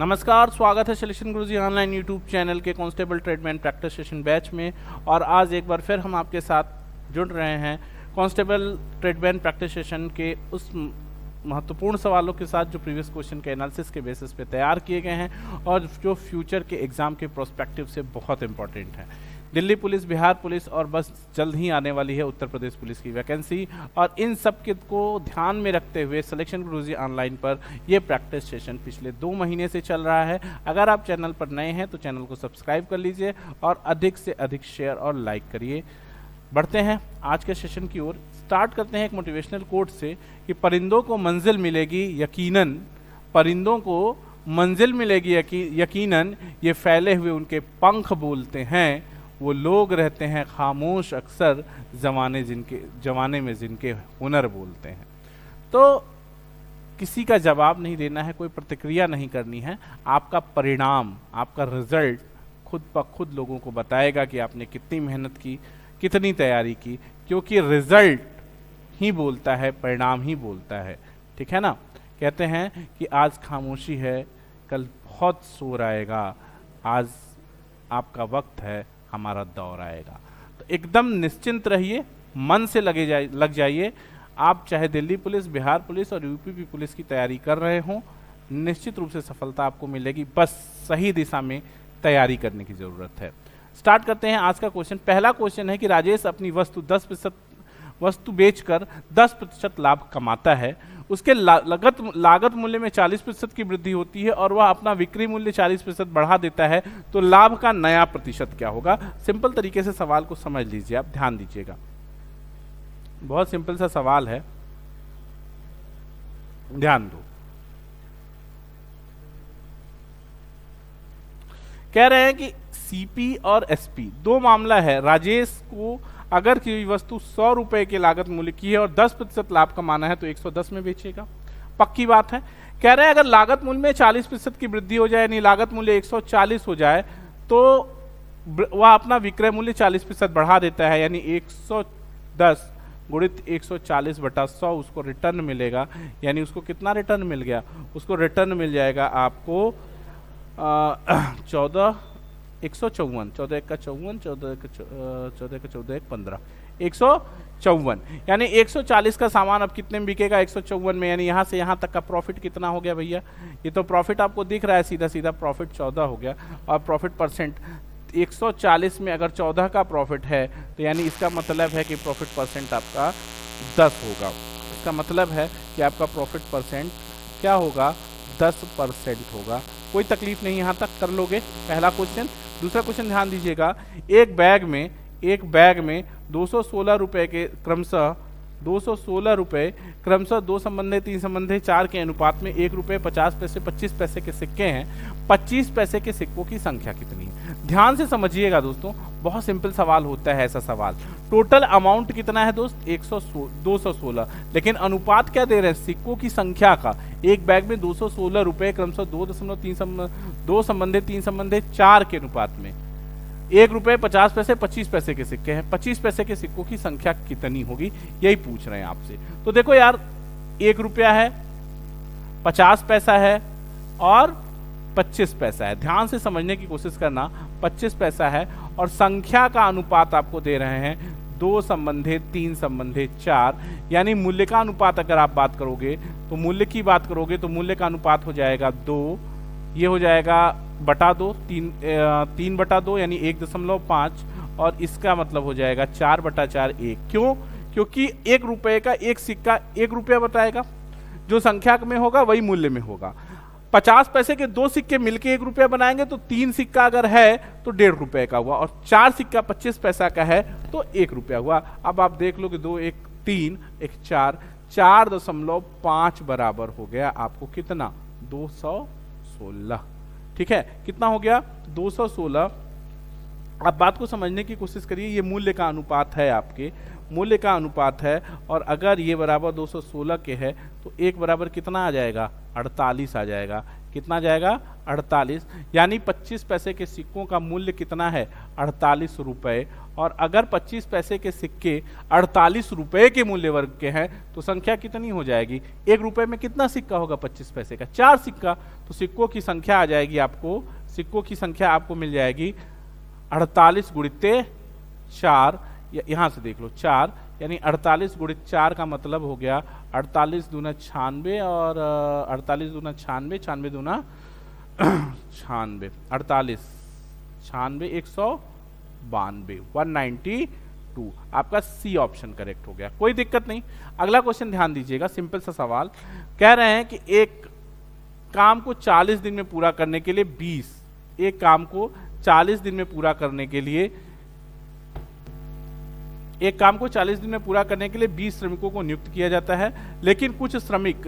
नमस्कार, स्वागत है सिलेक्शन गुरुजी ऑनलाइन यूट्यूब चैनल के constable tradesman practice session batch में। और आज एक बार फिर हम आपके साथ जुड़ रहे हैं कांस्टेबल ट्रेडमैन प्रैक्टिस सेशन के उस महत्वपूर्ण सवालों के साथ जो प्रीवियस क्वेश्चन के एनालिसिस के बेसिस पे तैयार किए गए हैं और जो फ्यूचर के एग्जाम के प्रोस्पेक्टिव से बहुत इंपॉर्टेंट है। दिल्ली पुलिस, बिहार पुलिस और बस जल्द ही आने वाली है उत्तर प्रदेश पुलिस की वैकेंसी, और इन सब के को ध्यान में रखते हुए सिलेक्शन गुरुजी ऑनलाइन पर ये प्रैक्टिस सेशन पिछले 2 महीने से चल रहा है। अगर आप चैनल पर नए हैं तो चैनल को सब्सक्राइब कर लीजिए और अधिक से अधिक शेयर और लाइक करिए। बढ़ते हैं आज के सेशन की ओर। स्टार्ट करते हैं एक मोटिवेशनल कोट से कि परिंदों को मंजिल मिलेगी यकीनन, परिंदों को मंजिल मिलेगी यकीनन, ये फैले हुए उनके पंख बोलते हैं, वो लोग रहते हैं खामोश अक्सर जमाने में जिनके हुनर बोलते हैं। तो किसी का जवाब नहीं देना है, कोई प्रतिक्रिया नहीं करनी है। आपका परिणाम, आपका रिजल्ट खुद ब खुद लोगों को बताएगा कि आपने कितनी मेहनत की, कितनी तैयारी की, क्योंकि रिजल्ट ही बोलता है, परिणाम ही बोलता है। ठीक है ना। कहते हैं कि आज खामोशी है, कल बहुत शोर आएगा, आज आपका वक्त है, हमारा दौर आएगा। तो एकदम निश्चिंत रहिए, मन से लग जाइए। आप चाहे दिल्ली पुलिस, बिहार पुलिस और यूपी पुलिस की तैयारी कर रहे हो, निश्चित रूप से सफलता आपको मिलेगी। बस सही दिशा में तैयारी करने की जरूरत है। स्टार्ट करते हैं आज का क्वेश्चन। पहला क्वेश्चन है कि राजेश अपनी वस्तु बेचकर 10% लाभ कमाता है। उसके लागत मूल्य में 40% की वृद्धि होती है और वह अपना विक्रय मूल्य 40% बढ़ा देता है, तो लाभ का नया प्रतिशत क्या होगा? सिंपल तरीके से सवाल को समझ लीजिए, आप ध्यान दीजिएगा। बहुत सिंपल सा सवाल है, ध्यान दो। कह रहे हैं कि सीपी और एसपी दो मामला है। राजेश को अगर कोई वस्तु 100 रुपए के लागत मूल्य की है और 10% लाभ कमाना है तो 110 में बेचेगा, पक्की बात है। कह रहे हैं अगर लागत मूल्य में 40% की वृद्धि हो जाए, यानी लागत मूल्य 140 हो जाए, तो वह अपना विक्रय मूल्य 40% बढ़ा देता है, यानी 110 गुणित 140/100 उसको रिटर्न मिलेगा। यानी उसको कितना रिटर्न मिल गया? उसको रिटर्न मिल जाएगा आपको 154, 14 एक का 54, 14 का 14 एक 15, 154। यानी 140 का सामान अब कितने में बिकेगा? 154 में। यानी यहाँ से यहाँ तक का प्रॉफिट कितना हो गया भैया? ये तो प्रॉफिट आपको दिख रहा है, सीधा सीधा प्रॉफिट 14 हो गया। और प्रॉफिट परसेंट 140 में अगर 14 का प्रॉफिट है तो यानी इसका मतलब है कि प्रॉफिट परसेंट आपका 10 होगा। इसका मतलब है कि आपका प्रॉफिट परसेंट क्या होगा? 10% होगा। कोई तकलीफ नहीं, यहाँ तक कर लोगे। पहला क्वेश्चन। दूसरा क्वेश्चन ध्यान दीजिएगा। एक बैग में 216 रुपए के क्रमशः 216 रुपए क्रमशः 2 संबंधे 3 संबंधे 4 के अनुपात में 1 रुपये 50 पैसे 25 पैसे के सिक्के हैं। 25 पैसे के सिक्कों की संख्या कितनी है? ध्यान से समझिएगा दोस्तों, बहुत सिंपल सवाल होता है ऐसा सवाल। टोटल अमाउंट कितना है दोस्त? 216, लेकिन अनुपात क्या दे रहे हैं? सिक्कों की संख्या का। एक बैग में 216 रुपए क्रमशः 2 संबंधे 3 संबंधे 4 के अनुपात में 1 रुपये 50 पैसे 25 पैसे के सिक्के हैं। 25 पैसे के सिक्कों की संख्या कितनी होगी, यही पूछ रहे हैं आपसे। तो देखो यार, 1 रुपया है, 50 पैसा है और 25 पैसा है। ध्यान से समझने की कोशिश करना। 25 पैसा है और संख्या का अनुपात आपको दे रहे हैं 2 संबंधे 3 संबंधे 4, यानी मूल्य का अनुपात अगर आप बात करोगे तो मूल्य की बात करोगे तो मूल्य का अनुपात हो जाएगा 2, ये हो जाएगा बटा 2, 3/2 यानी 1.5, और इसका मतलब हो जाएगा 4/4 1। क्यों? क्योंकि 1 रुपए का एक सिक्का 1 रुपया बताएगा, जो संख्या में होगा वही मूल्य में होगा। 50 पैसे के 2 सिक्के मिलके 1 रुपया बनाएंगे तो 3 सिक्का अगर है तो 1.5 रुपए का हुआ, और 4 सिक्का 25 पैसा का है तो 1 रुपया हुआ। अब आप देख लो कि 2 1 3 1 4, 4.5 बराबर हो गया आपको कितना? 216। ठीक है, कितना हो गया? 216। अब बात को समझने की कोशिश करिए। ये मूल्य का अनुपात है, आपके मूल्य का अनुपात है, और अगर ये बराबर 216 के है तो 1 बराबर कितना आ जाएगा? 48 आ जाएगा। कितना जाएगा 48, यानी 25 पैसे के सिक्कों का मूल्य कितना है 48 रुपए। और अगर 25 पैसे के सिक्के 48 रुपए के मूल्य वर्ग के हैं तो संख्या कितनी हो जाएगी, 1 रुपए में कितना सिक्का होगा 25 पैसे का, 4 सिक्का। तो सिक्कों की संख्या आ जाएगी आपको, सिक्कों की संख्या आपको मिल जाएगी 48 गुणित 4, यहां से देख लो 4, यानी 48 गुणित 4 का मतलब हो गया 48 दूना 96 और 48 दूना 96, 96 दूना 96, 48 96 192, 192। आपका सी ऑप्शन करेक्ट हो गया, कोई दिक्कत नहीं। अगला क्वेश्चन ध्यान दीजिएगा, सिंपल सा सवाल कह रहे हैं कि एक काम को 40 दिन में पूरा करने के लिए 20, एक काम को 40 दिन में पूरा करने के लिए, एक काम को 40 दिन में पूरा करने के लिए 20 श्रमिकों को नियुक्त किया जाता है, लेकिन कुछ श्रमिक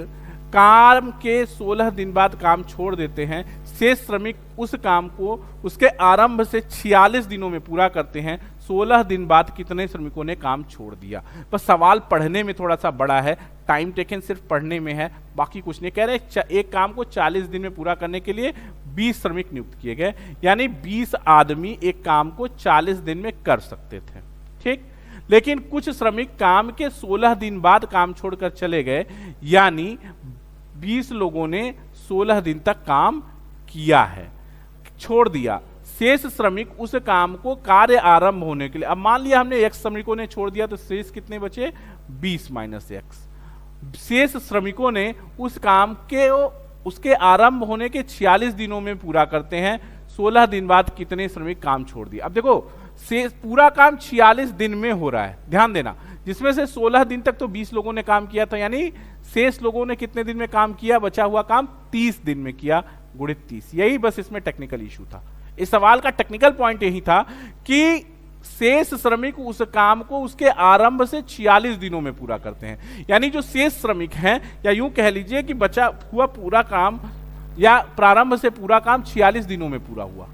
काम के 16 दिन बाद काम छोड़ देते हैं। शेष श्रमिक उस काम को उसके आरंभ से 46 दिनों में पूरा करते हैं। 16 दिन बाद कितने श्रमिकों ने काम छोड़ दिया। बस सवाल पढ़ने में थोड़ा सा बड़ा है, टाइम टेकन सिर्फ पढ़ने में है, बाकी कुछ नहीं। कह रहे एक काम को 40 दिन में पूरा करने के लिए 20 श्रमिक नियुक्त किए गए, यानी 20 आदमी एक काम को 40 दिन में कर सकते थे, ठीक। लेकिन कुछ श्रमिक काम के 16 दिन बाद काम छोड़कर चले गए, यानी 20 लोगों ने 16 दिन तक काम किया है, छोड़ दिया। शेष श्रमिक उस काम को कार्य आरंभ होने के लिए, अब मान लिया हमने x श्रमिकों ने छोड़ दिया तो शेष कितने बचे 20 माइनस x। शेष श्रमिकों ने उस काम के उसके आरंभ होने के 46 दिनों में पूरा करते हैं। 16 दिन बाद कितने श्रमिक काम छोड़ दिए। अब देखो पूरा काम 46 दिन में हो रहा है, ध्यान देना, जिसमें से 16 दिन तक तो 20 लोगों ने काम किया था, यानी शेष लोगों ने कितने दिन में काम किया, बचा हुआ काम 30 दिन में किया, गुणित 30। यही बस इसमें टेक्निकल इशू था। इस सवाल का टेक्निकल पॉइंट यही था कि शेष श्रमिक उस काम को उसके आरंभ से 46 दिनों में पूरा करते हैं, यानी जो शेष श्रमिक हैं, या यूं कह लीजिए कि बचा हुआ पूरा काम या प्रारंभ से पूरा काम 46 दिनों में पूरा हुआ।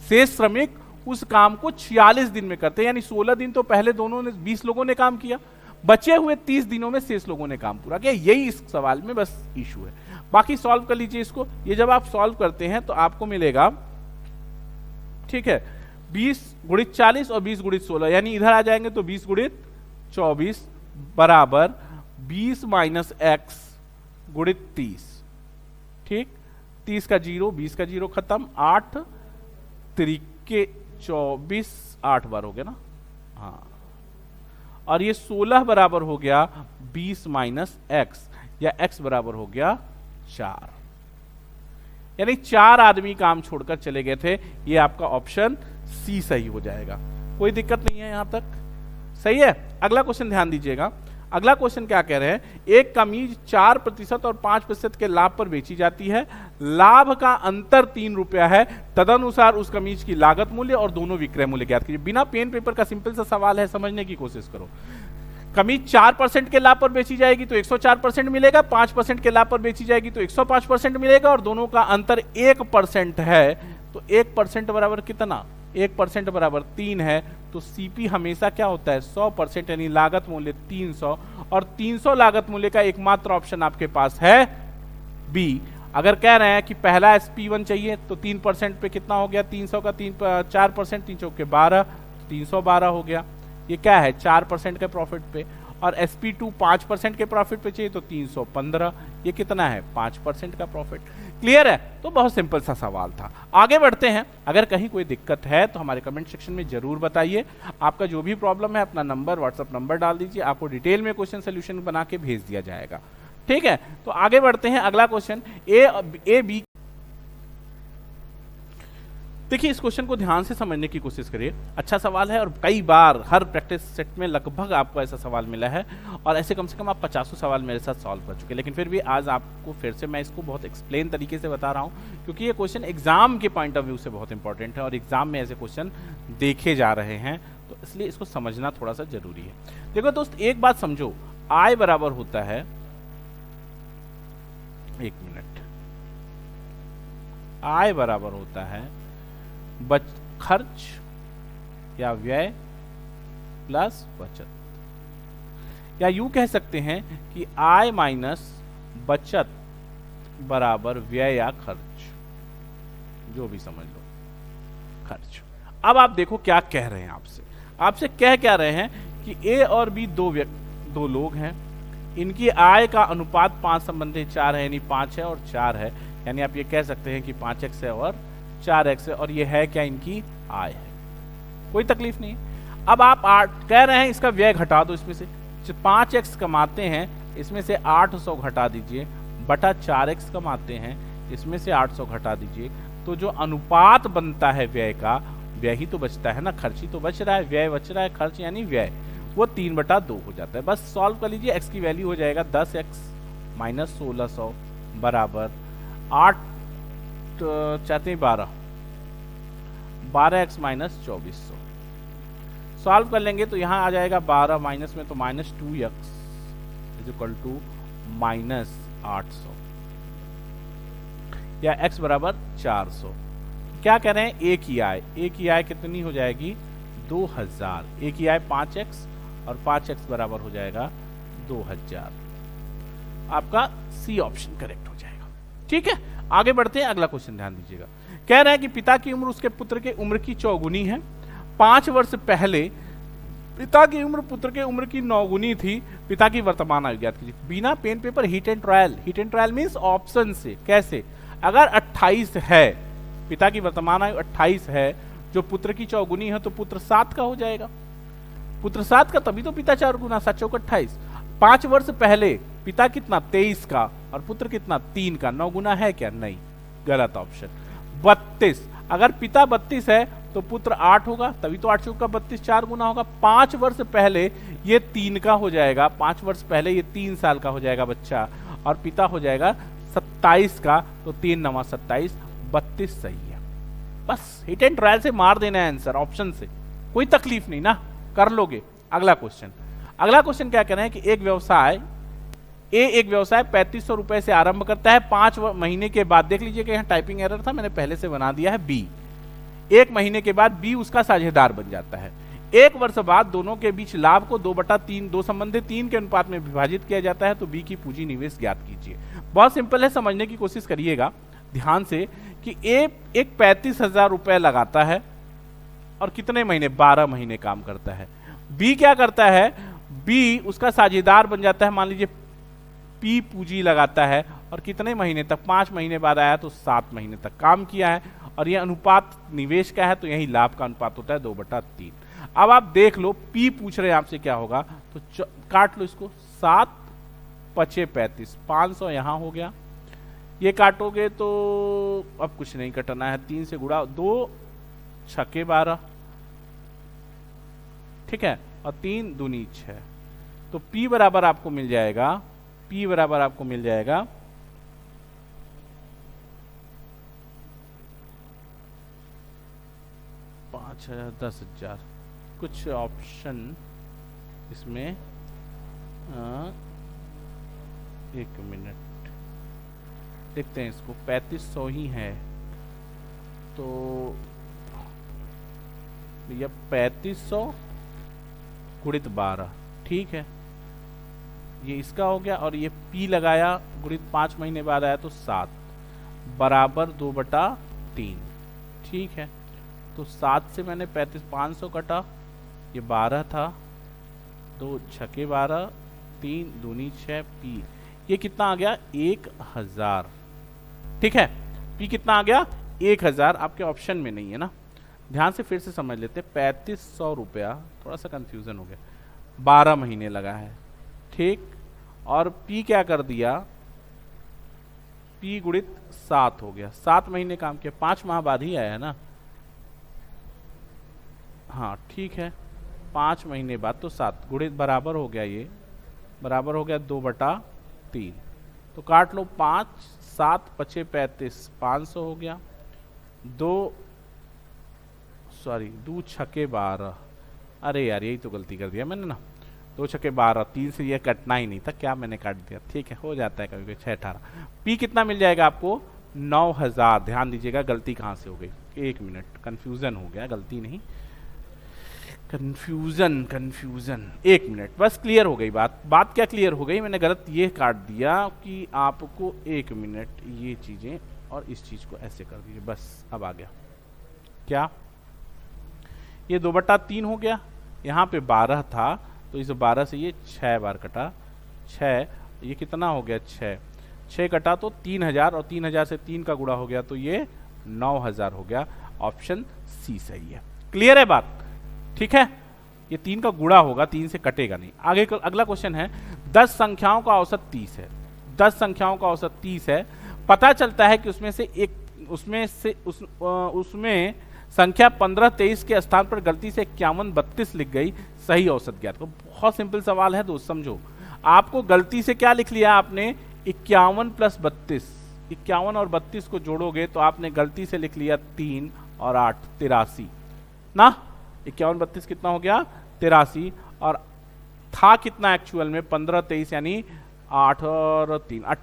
शेष श्रमिक उस काम को 46 दिन में करते हैं, यानी 16 दिन तो पहले दोनों ने 20 लोगों ने काम किया, बचे हुए 30 दिनों में शेष लोगों ने काम पूरा किया। यही इस सवाल में बस इशू है। बाकी सॉल्व कर लीजिए इसको। ये जब आप सॉल्व करते हैं तो आपको मिलेगा, ठीक है, 20 गुणित 40 और 20 गुणित 16, यानी इधर आ जाएंगे तो 20 गुणित 24 बराबर 20 माइनस एक्स गुणित 30, ठीक। 30 का 0, 20 का 0 खत्म, 8 त्रिके 24, 8 बार हो गया ना, हाँ। और ये 16 बराबर हो गया 20 माइनस एक्स, या x बराबर हो गया 4, यानी 4 आदमी काम छोड़कर चले गए थे। ये आपका ऑप्शन सी सही हो जाएगा, कोई दिक्कत नहीं है यहां तक, सही है। अगला क्वेश्चन ध्यान दीजिएगा। अगला क्वेश्चन क्या कह रहे हैं, एक कमीज 4% और 5% के लाभ पर बेची जाती है, लाभ का अंतर 3 रुपया है, तदनुसार उस कमीज की लागत मूल्य और दोनों विक्रय मूल्य ज्ञात कीजिए। बिना पेन पेपर का सिंपल सा सवाल है, समझने की कोशिश करो। कमीज 4% के लाभ पर बेची जाएगी तो 104% मिलेगा, 5% के लाभ पर बेची जाएगी तो 105% मिलेगा, और दोनों का अंतर 1% है, तो 1% बराबर कितना, 1% बराबर 3 है, तो सीपी हमेशा क्या होता है 100%, यानी लागत मूल्य 300, और 300 लागत मूल्य का एकमात्र ऑप्शन आपके पास है बी। अगर कह रहे हैं कि पहला SP1 चाहिए तो 3% पे कितना हो गया, 300 का 4%, 300 के 12, 312 हो गया। ये क्या है 4% के प्रॉफिट पे, और SP2 5% के प्रॉफिट पे चाहिए तो 315, ये कितना है 5% का प्रॉफिट। क्लियर है, तो बहुत सिंपल सा सवाल था। आगे बढ़ते हैं। अगर कहीं कोई दिक्कत है तो हमारे कमेंट सेक्शन में जरूर बताइए। आपका जो भी प्रॉब्लम है अपना नंबर, व्हाट्सएप नंबर डाल दीजिए, आपको डिटेल में क्वेश्चन सोल्यूशन बना के भेज दिया जाएगा, ठीक है। तो आगे बढ़ते हैं। अगला क्वेश्चन ए बी। देखिए इस क्वेश्चन को ध्यान से समझने की कोशिश करिए, अच्छा सवाल है, और कई बार हर प्रैक्टिस सेट में लगभग आपको ऐसा सवाल मिला है, और ऐसे कम से कम आप 50 सवाल मेरे साथ सॉल्व कर चुके हैं। लेकिन फिर भी आज आपको फिर से मैं इसको बहुत एक्सप्लेन तरीके से बता रहा हूँ, क्योंकि ये क्वेश्चन एग्जाम के पॉइंट ऑफ व्यू से बहुत इंपॉर्टेंट है, और एग्जाम में ऐसे क्वेश्चन देखे जा रहे हैं, तो इसलिए इसको समझना थोड़ा सा जरूरी है। देखो दोस्त, एक बात समझो, आय बराबर होता है, एक मिनट, आय बराबर होता है खर्च या व्यय प्लस बचत, या यूं कह सकते हैं कि आय माइनस बचत बराबर व्यय या खर्च। जो भी समझ लो, खर्च। अब आप देखो क्या कह रहे हैं आपसे कह क्या रहे हैं कि ए और बी दो लोग हैं, इनकी आय का अनुपात 5 संबंधी 4 है, यानी 5 है और 4 है, यानी आप ये कह सकते हैं कि 5x है और 4x है, और ये है क्या, इनकी आय है, कोई तकलीफ नहीं। अब आप कह रहे हैं इसका व्यय घटा दो, इसमें से 5x कमाते हैं, इसमें से 800 घटा दीजिए, बटा 4x कमाते हैं, इसमें से 800 घटा दीजिए, तो जो अनुपात बनता है व्यय का, व्यय ही तो बचता है ना, खर्च ही तो बच रहा है, व्यय बच रहा है, खर्च यानी व्यय, वो 3/2 हो जाता है। बस सॉल्व कर लीजिए, x की वैल्यू हो जाएगा 10x माइनस 1600 बराबर 8 चाहते हैं 12x माइनस 2400। सॉल्व कर लेंगे तो यहाँ आ जाएगा 12 माइनस में तो minus 2x is equal to minus 800, या x बराबर 400। क्या कह रहे हैं, ए की आय कितनी हो जाएगी, 2000। ए की आय 5x और 5x बराबर हो जाएगा 2000। आपका सी ऑप्शन करेक्ट हो जाएगा। ठीक है, आगे बढ़ते हैं, अगला क्वेश्चन ध्यान दीजिएगा। कह रहा है कि पिता की उम्र उसके पुत्र के उम्र की 4 गुनी है। 5 वर्ष पहले पिता की उम्र पुत्र के उम्र की 9 गुनी थी। पिता की वर्तमान आयु ज्ञात कीजिए। बिना pen paper, hit and trial means option से। कैसे, अगर 28 है, पिता की वर्तमान आयु 28 है, जो पुत्र की 4 गुनी है, तो पुत्र 7 का हो जाएगा। पुत्र 7 का, तभी तो पिता 4 गुना, 7 चौक 28। 5 वर्ष पहले पिता कितना, 23 का, और पुत्र कितना, 3 का। 9 गुना है क्या, नहीं, गलत ऑप्शन। 32, अगर पिता 32 है तो पुत्र 8 होगा, तभी तो 8 चौक 32, 4 गुना होगा। 5 वर्ष पहले ये 3 का हो जाएगा, 5 वर्ष पहले ये 3 साल का हो जाएगा बच्चा, और पिता हो जाएगा 27 का, तो 3 9 27, 32 सही है। बस हिट एंड ट्रायल से मार देना है आंसर, ऑप्शन से, कोई तकलीफ नहीं ना, कर लोगे। अगला क्वेश्चन क्या कह रहे हैं कि एक व्यवसाय 3500 रुपए से आरंभ करता है। 5 महीने के बाद, देख लीजिए कि यहाँ टाइपिंग एरर था, मैंने पहले से बना दिया है बी। 1 महीने के बाद बी उसका साझेदार बन जाता है। 1 वर्ष बाद दोनों के बीच लाभ को 2/3 2 संबंधी 3 के अनुपात में विभाजित किया जाता है, तो बी की पूंजी निवेश ज्ञात कीजिए। बहुत सिंपल है, समझने की कोशिश करिएगा ध्यान से कि एक 35,000 रुपए लगाता है और कितने महीने, 12 महीने काम करता है। बी क्या करता है, बी उसका साझेदार बन जाता है, मान लीजिए पी पूंजी लगाता है, और कितने महीने तक, 5 महीने बाद आया तो 7 महीने तक काम किया है, और यह अनुपात निवेश का है, तो यही लाभ का अनुपात होता है 2/3। अब आप देख लो, पी पूछ रहे हैं आपसे क्या होगा, तो काट लो इसको, 7 5 35, 500 यहां हो गया, ये काटोगे तो अब कुछ नहीं कटना है, 3 से गुणा, 2 6 12, ठीक है, और 3 दूनी 6, तो P बराबर आपको मिल जाएगा, P बराबर आपको मिल जाएगा 5,000 10,000। कुछ ऑप्शन इसमें, 1 मिनट देखते हैं इसको, 3500 ही है, तो भैया 3500 गुणित 12, ठीक है, ये इसका हो गया, और ये P लगाया गुणित 5 महीने बाद आया तो 7 बराबर 2/3, ठीक है, तो 7 से मैंने 500 कटा, ये 12 था, 2 6 12, 3 दूनी 6, P ये कितना आ गया, 1000, ठीक है, P कितना आ गया, 1000, आपके ऑप्शन में नहीं है ना, ध्यान से फिर से समझ लेते। 3500 रुपया, थोड़ा सा कंफ्यूजन हो गया, 12 महीने लगा है, ठीक, और P क्या कर दिया, P गुणित 7 हो गया, 7 महीने काम किया, 5 माह बाद ही आया है ना, हाँ ठीक है, 5 महीने बाद, तो 7 गुणित बराबर हो गया, ये बराबर हो गया 2/3, तो काट लो, 5 7 5 35, 500 हो गया, 2 6 12, अरे यार यही तो गलती कर दिया मैंने ना, 2 6 12, 3 से ये कटना ही नहीं था, क्या मैंने काट दिया, ठीक है, हो जाता है कभी कभी, 6 18। P कितना मिल जाएगा आपको, 9000। ध्यान दीजिएगा गलती कहाँ से हो गई, 1 मिनट, कंफ्यूजन हो गया, गलती नहीं, कंफ्यूजन 1 मिनट, बस क्लियर हो गई बात क्या क्लियर हो गई, मैंने गलत ये काट दिया कि आपको 1 मिनट ये चीजें और इस चीज को ऐसे कर दीजिए, बस अब आ गया क्या, ये 2/3 हो गया, यहाँ पे 12 था तो इस 12 से ये 6 बार कटा, 6, ये कितना हो गया 6 कटा तो 3000 और 3000 से 3 का गुणा हो गया तो ये 9000 हो गया। ऑप्शन सी सही है। क्लियर है बात? ठीक है, ये 3 का गुणा होगा, 3 से कटेगा नहीं। आगे अगला क्वेश्चन है 10 संख्याओं का औसत 30 है। 10 संख्याओं का औसत 30 है। पता चलता है कि उसमें संख्या 15 23 के स्थान पर गलती से 51 32 लिख गई, सही औसत ज्ञात करो। बहुत सिंपल सवाल है दोस्त, समझो। आपको गलती से क्या लिख लिया आपने, 51 + 32, 51 और 32 को जोड़ोगे तो आपने गलती से लिख लिया 3 और 8 83 ना। 51 32 कितना हो गया 83, और था कितना एक्चुअल में 15 23 यानी 8 और 3 8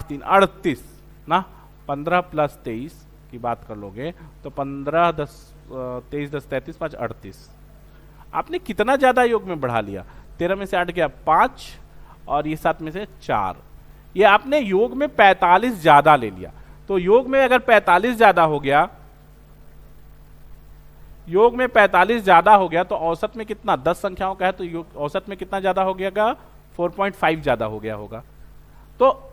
3 38 ना। 15 + 23 की बात कर लोगे तो 15 10 23 10 33 5 38। आपने कितना ज्यादा योग में बढ़ा लिया, 13 में से 8 गया 5 और ये 7 में से 4, ये आपने योग में 45 ज्यादा ले लिया। तो योग में अगर 45 ज्यादा हो गया, योग में 45 ज्यादा हो गया तो औसत में कितना, 10 संख्याओं का है तो योग औसत में कितना ज्यादा हो गया, 4.5 ज्यादा हो गया होगा। तो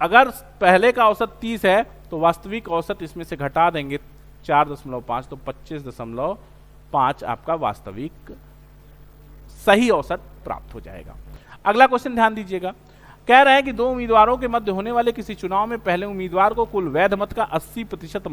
अगर पहले का औसत 30 है तो वास्तविक औसत इसमें से घटा देंगे 4.5 तो 25.5 आपका वास्तविक सही औसत प्राप्त हो जाएगा। अगला क्वेश्चन ध्यान दीजिएगा, कह रहे हैं कि 2 उम्मीदवारों के मध्य होने वाले किसी चुनाव में पहले उम्मीदवार को कुल वैध मत का 80%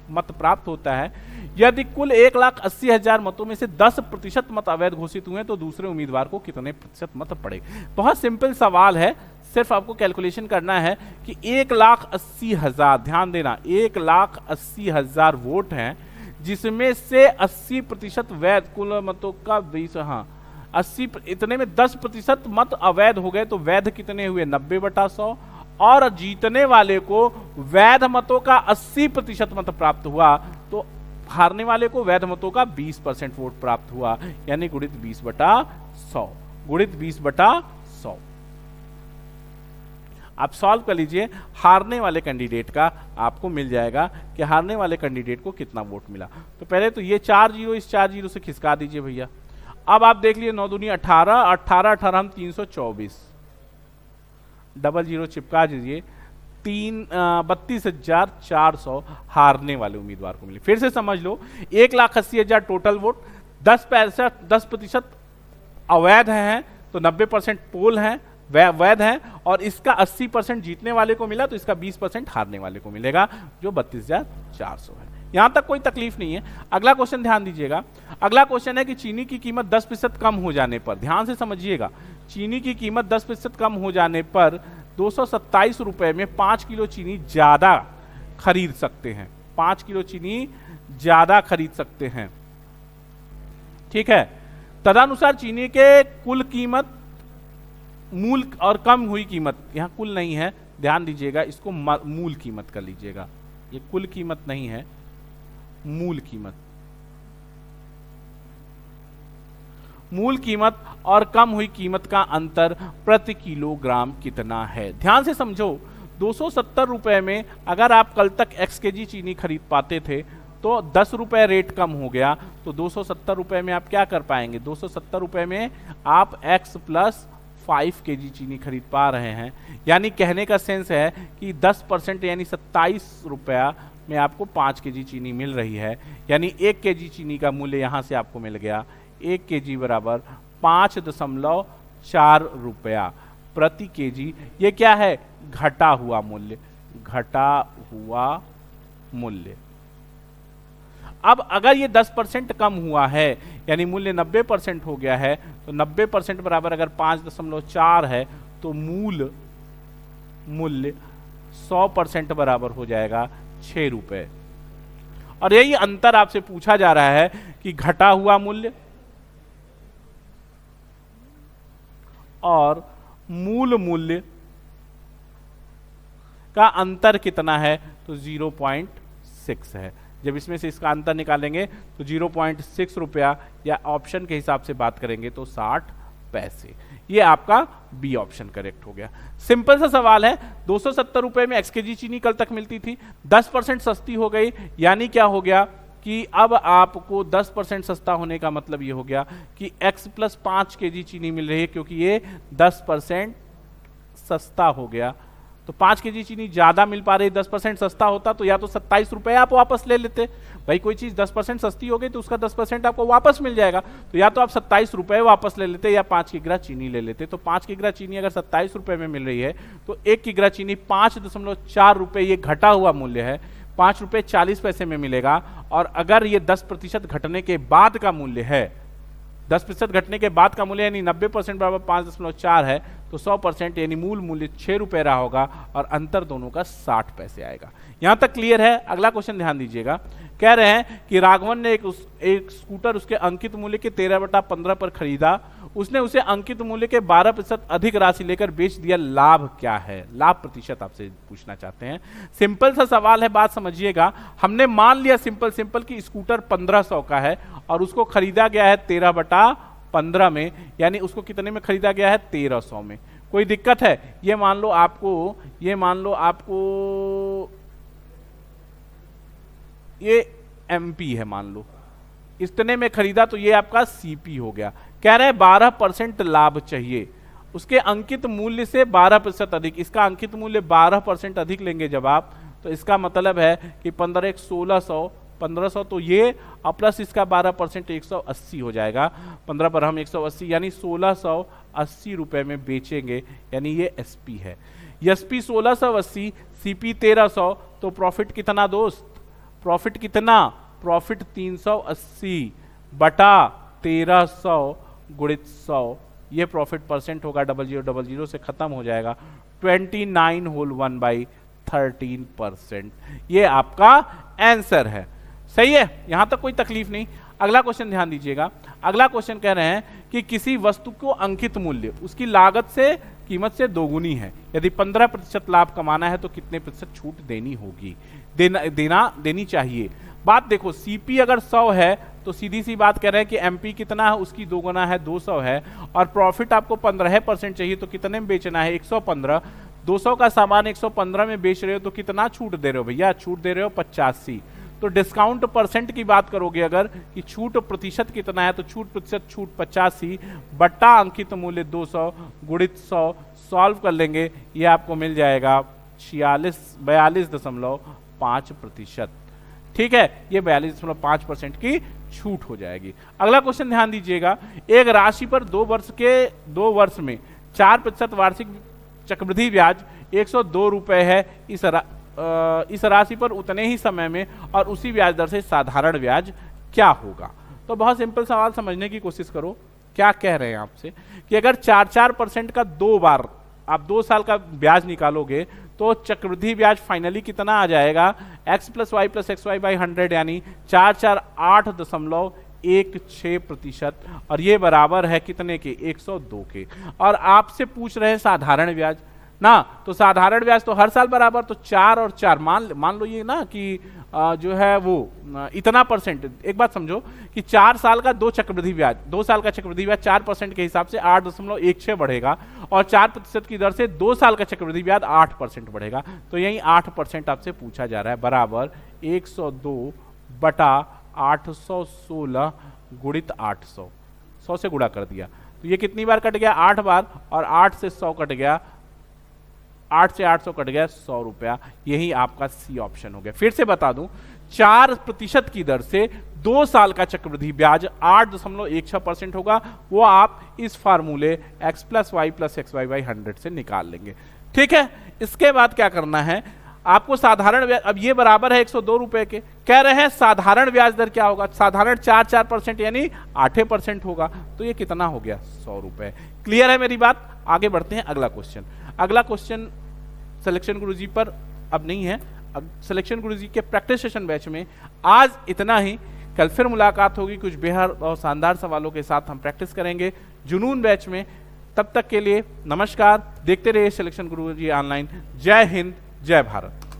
मत प्राप्त होता है। यदि कुल 1,80,000 मतों में से 10% मत अवैध घोषित हुए तो दूसरे उम्मीदवार को कितने प्रतिशत मत पड़े। बहुत सिंपल सवाल है, सिर्फ आपको कैलकुलेशन करना है कि 1,80,000, ध्यान देना 1,80,000 वोट हैं, जिसमें से 80% वैध, कुल मतों का 20, हाँ 80, इतने में 10% मत अवैध हो गए तो वैध कितने हुए 90/100, और जीतने वाले को वैध मतों का 80% मत प्राप्त हुआ तो हारने वाले को वैध मतों का 20% वोट प्राप्त हुआ, यानी गुणित 20/100, गुणित 20/100। आप सॉल्व कर लीजिए, हारने वाले कैंडिडेट का आपको मिल जाएगा कि हारने वाले कैंडिडेट को कितना वोट मिला। तो पहले तो ये 4 जीरो इस 4 जीरो से खिसका दीजिए भैया। अब आप देख लिए 9 दूनी 18, 18 18 हम 324, डबल जीरो चिपका दीजिए, 32,400 हारने वाले उम्मीदवार को मिले। फिर से समझ लो, 1,80,000 टोटल वोट, 10% अवैध हैं तो 90% पोल हैं वैध है, और इसका 80% जीतने वाले को मिला तो इसका 20% हारने वाले को मिलेगा, जो 32,400 है। यहां तक कोई तकलीफ नहीं है। अगला क्वेश्चन ध्यान दीजिएगा, अगला क्वेश्चन है कि चीनी की कीमत 10% कम हो जाने पर, ध्यान से समझिएगा, चीनी की कीमत 10% कम हो जाने पर 227 रुपए में 5 किलो चीनी ज्यादा खरीद सकते हैं, 5 किलो चीनी ज्यादा खरीद सकते हैं। ठीक है, तदनुसार चीनी के कुल कीमत, मूल और कम हुई कीमत, यहां कुल नहीं है, ध्यान दीजिएगा, इसको मूल कीमत कर लीजिएगा, ये कुल कीमत नहीं है, मूल कीमत। मूल कीमत और कम हुई कीमत का अंतर प्रति किलोग्राम कितना है। ध्यान से समझो, 270 रुपए में अगर आप कल तक x kg चीनी खरीद पाते थे तो 10 रुपए रेट कम हो गया, तो 270 रुपए में आप क्या कर पाएंगे, 270 रुपए में आप x + 5 kg चीनी खरीद पा रहे हैं। यानी कहने का सेंस है कि 10% यानी 27 रुपया में आपको 5 kg चीनी मिल रही है, यानी 1 kg चीनी का मूल्य यहां से आपको मिल गया, 1 kg बराबर 5.4 रुपया प्रति kg। ये क्या है, घटा हुआ मूल्य, घटा हुआ मूल्य। अब अगर ये 10% कम हुआ है, यानी मूल्य 90% हो गया है, तो 90% बराबर अगर 5.4 है तो मूल्य 100% बराबर हो जाएगा 6 रुपए। और यही अंतर आपसे पूछा जा रहा है कि घटा हुआ मूल्य और मूल मूल्य का अंतर कितना है, तो 0.6 है। जब इसमें से इसका अंतर निकालेंगे तो 0.6 रुपया, या ऑप्शन के हिसाब से बात करेंगे तो 60 पैसे। ये आपका बी ऑप्शन करेक्ट हो गया। सिंपल सा सवाल है, 270 रुपए में x kg चीनी कल तक मिलती थी, 10% सस्ती हो गई, यानी क्या हो गया कि अब आपको 10% सस्ता होने का मतलब ये हो गया कि x + 5 kg चीनी मिल रही है, क्योंकि ये 10% सस्ता हो गया। तो 5 kg चीनी ज्यादा मिल पा रही, 10% सस्ता होता तो या तो 27 रुपए आप वापस ले लेते। भाई कोई चीज 10% सस्ती हो गई तो उसका 10% आपको वापस मिल जाएगा, तो या तो आप 27 रुपए वापस ले लेते या 5 किग्रा चीनी ले लेते। तो 5 किग्रा चीनी अगर 27 रुपए में मिल रही है तो 1 किग्रा चीनी 5.4 रुपए, ये घटा हुआ मूल्य है, 5 रुपए 40 पैसे में मिलेगा। और अगर ये 10% घटने के बाद का मूल्य है, 10% घटने के बाद का मूल्य यानी 90% बराबर 5.4 है, तो 100% यानी मूल मूल्य 6 रुपए रहा होगा और अंतर दोनों का 60 पैसे आएगा। यहां तक क्लियर है? अगला क्वेश्चन ध्यान दीजिएगा। कह रहे हैं कि राघवन ने एक स्कूटर उसके अंकित मूल्य के 13/15 पर खरीदा, उसने उसे अंकित मूल्य के 12% अधिक राशि लेकर बेच दिया, लाभ क्या है? लाभ प्रतिशत आपसे पूछना चाहते हैं। सिंपल सा सवाल है, बात समझिएगा। हमने मान लिया सिंपल कि स्कूटर 1500 का है और उसको खरीदा गया है 13/15 में, यानी उसको कितने में खरीदा गया है? 1300 में। कोई दिक्कत है? ये मान लो आपको ये एमपी है, मान लो इतने में खरीदा, तो ये आपका सीपी हो गया। कह रहे हैं 12% लाभ चाहिए, उसके अंकित मूल्य से 12% अधिक। इसका अंकित मूल्य 12% अधिक लेंगे जब आप, तो इसका मतलब है कि 15 एक 1600 तो ये प्लस इसका 12% 180 हो जाएगा। 15 पर हम 180 यानी 1680 रुपए में बेचेंगे, यानी ये एसपी है। एसपी 1680, सीपी 1300, तो प्रॉफिट कितना दोस्त? प्रॉफिट कितना? प्रॉफिट 380 बटा 1300 गुणित 100, ये प्रॉफिट परसेंट होगा, 0000 से खत्म हो जाएगा, 29 होल 1/13%। ये आपका आंसर है। सही है, यहां तक कोई तकलीफ नहीं। अगला क्वेश्चन ध्यान दीजिएगा। अगला क्वेश्चन कह रहे हैं कि किसी वस्तु को अंकित मूल्य उसकी लागत से कीमत से दोगुनी है, यदि 15% लाभ कमाना है तो कितने प्रतिशत छूट देनी होगी? देनी चाहिए। बात देखो, सीपी अगर 100 है तो सीधी सी बात कह रहे हैं कि एमपी कितना है, उसकी दोगुना है, 200 है, और प्रॉफिट आपको 15% चाहिए, तो कितने में बेचना है? 115। 200 का सामान 115 में बेच रहे हो तो कितना छूट दे रहे हो भैया? छूट दे रहे हो 85। तो डिस्काउंट परसेंट की बात करोगे अगर कि छूट प्रतिशत कितना है, तो छूट प्रतिशत 85 बटा अंकित मूल्य 200 गुणित 100, सॉल्व कर लेंगे, ये आपको मिल जाएगा 42.5%। ठीक है, ये 42.5% की छूट हो जाएगी। अगला क्वेश्चन ध्यान दीजिएगा। एक राशि पर 2 वर्ष में 4% वार्षिक चक्रवृद्धि ब्याज 102 रुपए है। इस राशि पर उतने ही समय में और उसी ब्याज दर से साधारण ब्याज क्या होगा? तो बहुत सिंपल सवाल, समझने की कोशिश करो। क्या कह रहे हैं आपसे कि अगर 4% का 2 बार आप 2 साल का ब्याज निकालोगे तो चक्रवृद्धि ब्याज फाइनली कितना आ जाएगा? x + y + xy/100 यानी 448.16%, और ये बराबर है कितने के? 102 के। और आपसे पूछ रहे हैं साधारण ब्याज ना, तो साधारण ब्याज तो हर साल बराबर, तो 4 और 4 मान लो ये ना कि जो है वो इतना परसेंट। एक बात समझो कि 4 साल का 2 साल का चक्रवृद्धि ब्याज 4% के हिसाब से 8.16 बढ़ेगा, और 4% की दर से 2 साल का चक्रवृद्धि ब्याज 8% बढ़ेगा। तो यही 8% आपसे पूछा जा रहा है, बराबर 102 बटा 816 गुणित 800, 100 से गुणा कर दिया, तो ये कितनी बार कट गया? 8 बार, और 8 से 100 कट गया, 8 से 800 कट गया 100 रुपया। यही आपका सी ऑप्शन हो गया। फिर से बता दूं, 4% की दर से 2 साल का चक्रवृद्धि ब्याज 8.16% होगा, वो आप इस फार्मूले x + y + xy/100 से निकाल लेंगे। ठीक है, इसके बाद क्या करना है आपको? साधारण ब्याज, अब ये बराबर है 102 रुपए के। कह रहे हैं साधारण ब्याज दर क्या होगा? साधारण 4% यानी 8% होगा, तो ये कितना हो गया? 100 रुपए। क्लियर है मेरी बात? आगे बढ़ते हैं। अगला क्वेश्चन सिलेक्शन गुरुजी पर अब नहीं है, अब सिलेक्शन गुरुजी के प्रैक्टिस सेशन बैच में आज इतना ही। कल फिर मुलाकात होगी कुछ बेहद और शानदार सवालों के साथ हम प्रैक्टिस करेंगे जुनून बैच में। तब तक के लिए नमस्कार, देखते रहिए सिलेक्शन गुरुजी ऑनलाइन। जय हिंद, जय भारत।